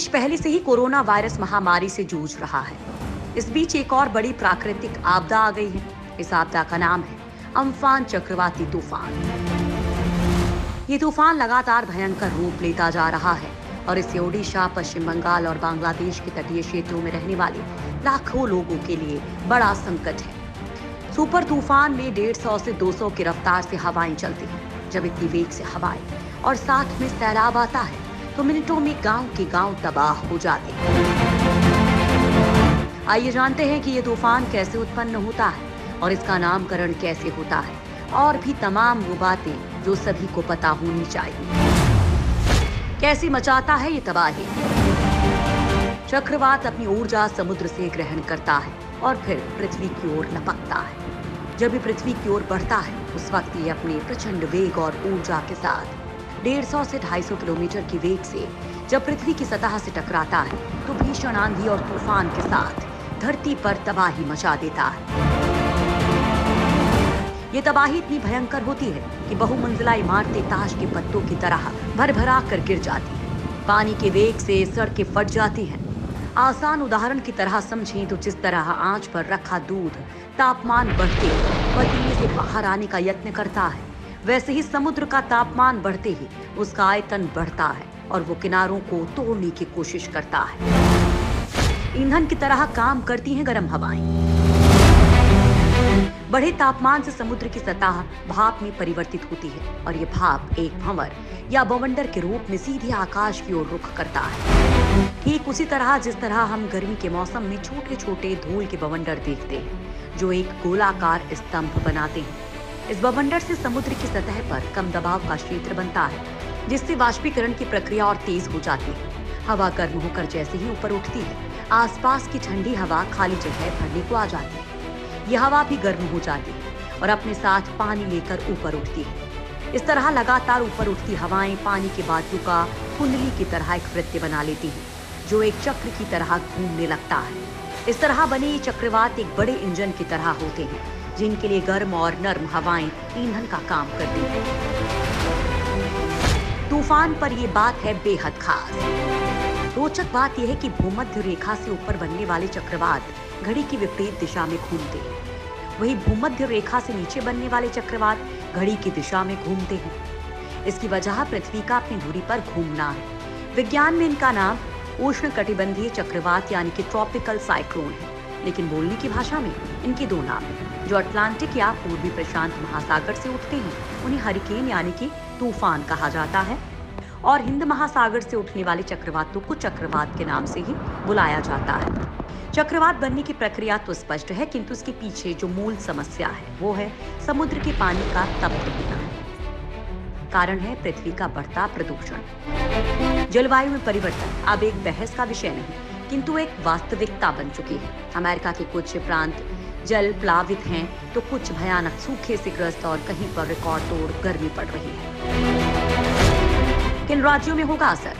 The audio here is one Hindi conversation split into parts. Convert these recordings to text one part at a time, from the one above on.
देश पहले से ही कोरोना वायरस महामारी से जूझ रहा है। इस बीच एक और बड़ी प्राकृतिक आपदा आ गई है। इस आपदा का नाम है अम्फान चक्रवाती तूफान। ये तूफान लगातार भयंकर रूप लेता जा रहा है और इससे ओडिशा, पश्चिम बंगाल और बांग्लादेश के तटीय क्षेत्रों में रहने वाले लाखों लोगों के लिए बड़ा संकट है। सुपर तूफान में 150 से 200 की रफ्तार से हवाएं चलती हैं। जब इतनी वेग से हवाएं और साथ में सैलाब आता है तो मिनटों में गांव के गांव तबाह हो जाते हैं। आइए जानते हैं कि ये तूफान कैसे उत्पन्न होता है और इसका नामकरण कैसे होता है, और भी तमाम वो बातें जो सभी को पता होनी चाहिए। कैसे मचाता है ये तबाही? चक्रवात अपनी ऊर्जा समुद्र से ग्रहण करता है और फिर पृथ्वी की ओर लपकता है। जब ये पृथ्वी की ओर बढ़ता है उस वक्त ये अपने प्रचंड वेग और ऊर्जा के साथ 150 से 250 किलोमीटर की वेग से जब पृथ्वी की सतह से टकराता है तो भीषण आंधी और तूफान के साथ धरती पर तबाही मचा देता है। ये तबाही इतनी भयंकर होती है कि बहुमंजिला इमारतें ताश के पत्तों की तरह भरभरा कर गिर जाती हैं। पानी के वेग से सड़कें फट जाती हैं। आसान उदाहरण की तरह समझें तो जिस तरह आंच पर रखा दूध तापमान बढ़ते पतीले से बाहर आने का यत्न करता है, वैसे ही समुद्र का तापमान बढ़ते ही उसका आयतन बढ़ता है और वो किनारों को तोड़ने की कोशिश करता है। ईंधन की तरह काम करती हैं गर्म हवाएं। बढ़े तापमान से समुद्र की सतह भाप में परिवर्तित होती है और ये भाप एक भंवर या बवंडर के रूप में सीधे आकाश की ओर रुख करता है। ठीक उसी तरह जिस तरह हम गर्मी के मौसम में छोटे छोटे धूल के बवंडर देखते हैं जो एक गोलाकार स्तंभ बनाते हैं। इस बवंडर से समुद्र की सतह पर कम दबाव का क्षेत्र बनता है जिससे वाष्पीकरण की प्रक्रिया और तेज हो जाती है। हवा गर्म होकर जैसे ही ऊपर उठती है आसपास की ठंडी हवा खाली जगह भरने को आ जाती है। यह हवा भी गर्म हो जाती है और अपने साथ पानी लेकर ऊपर उठती है। इस तरह लगातार ऊपर उठती हवाएं पानी के बादलों का कुंडली की तरह एक वृत्त बना लेती हैं जो एक चक्र की तरह घूमने लगता है। इस तरह बने ये चक्रवात एक बड़े इंजन की तरह होते हैं जिनके लिए गर्म और नर्म हवाएं ईंधन का काम करती हैं। तूफान पर यह बात है बेहद खास। रोचक बात यह है कि भूमध्य रेखा से ऊपर बनने वाले चक्रवात घड़ी की विपरीत दिशा में घूमते हैं, वहीं भूमध्य रेखा से नीचे बनने वाले चक्रवात घड़ी की दिशा में घूमते हैं। इसकी वजह पृथ्वी का अपनी धुरी पर घूमना है। विज्ञान में इनका नाम उष्णकटिबंधीय चक्रवात यानी कि ट्रॉपिकल साइक्लोन है, लेकिन बोलने की भाषा में इनके दो नाम हैं। जो अटलांटिक या पूर्वी प्रशांत महासागर से उठते हैं उन्हें हरिकेन यानी कि तूफान कहा जाता है और हिंद महासागर से उठने वाले चक्रवातों को चक्रवात के नाम से ही बुलाया जाता है। चक्रवात बनने की प्रक्रिया तो स्पष्ट है, किंतु इसके पीछे जो मूल समस्या है वो है समुद्र के पानी का तप्त होना। कारण है पृथ्वी का बढ़ता प्रदूषण। जलवायु में परिवर्तन अब एक बहस का विषय नहीं किंतु एक वास्तविकता बन चुकी है। अमेरिका के कुछ प्रांत जल प्लावित हैं तो कुछ भयानक सूखे से ग्रस्त और कहीं पर रिकॉर्ड तोड़ गर्मी पड़ रही है। किन राज्यों में होगा असर?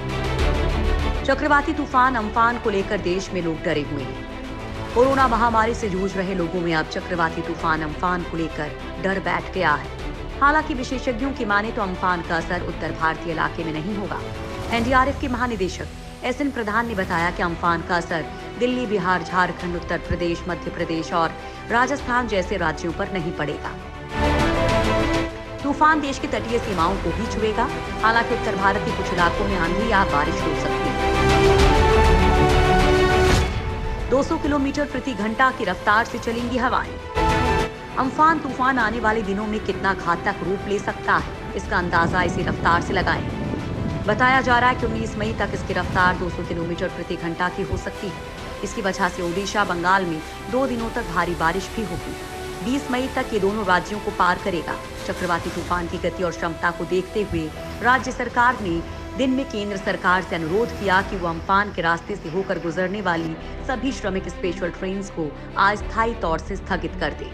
चक्रवाती तूफान अम्फान को लेकर देश में लोग डरे हुए हैं। कोरोना महामारी से जूझ रहे लोगों में अब चक्रवाती तूफान अम्फान को लेकर डर बैठ गया है। हालांकि विशेषज्ञों की माने तो अम्फान का असर उत्तर भारतीय इलाके में नहीं होगा। एनडीआरएफ के महानिदेशक एसएन प्रधान ने बताया कि अम्फान का असर दिल्ली, बिहार, झारखंड, उत्तर प्रदेश, मध्य प्रदेश और राजस्थान जैसे राज्यों पर नहीं पड़ेगा। तूफान देश की तटीय सीमाओं को भी छुएगा। हालांकि उत्तर भारत के कुछ इलाकों में आंधी या बारिश हो सकती है। 200 किलोमीटर प्रति घंटा की रफ्तार से चलेंगी हवाएं। अम्फान तूफान आने वाले दिनों में कितना घातक रूप ले सकता है इसका अंदाजा इसी रफ्तार से लगाएं। बताया जा रहा है कि 19 मई तक इसकी रफ्तार 200 किलोमीटर प्रति घंटा की हो सकती है। इसकी वजह से ओडिशा, बंगाल में 2 दिनों तक भारी बारिश भी होगी। 20 मई तक ये दोनों राज्यों को पार करेगा। चक्रवाती तूफान की गति और क्षमता को देखते हुए राज्य सरकार ने दिन में केंद्र सरकार से अनुरोध किया कि वो अम्फान के रास्ते से होकर गुजरने वाली सभी श्रमिक स्पेशल ट्रेन्स को अस्थायी तौर से स्थगित कर दे।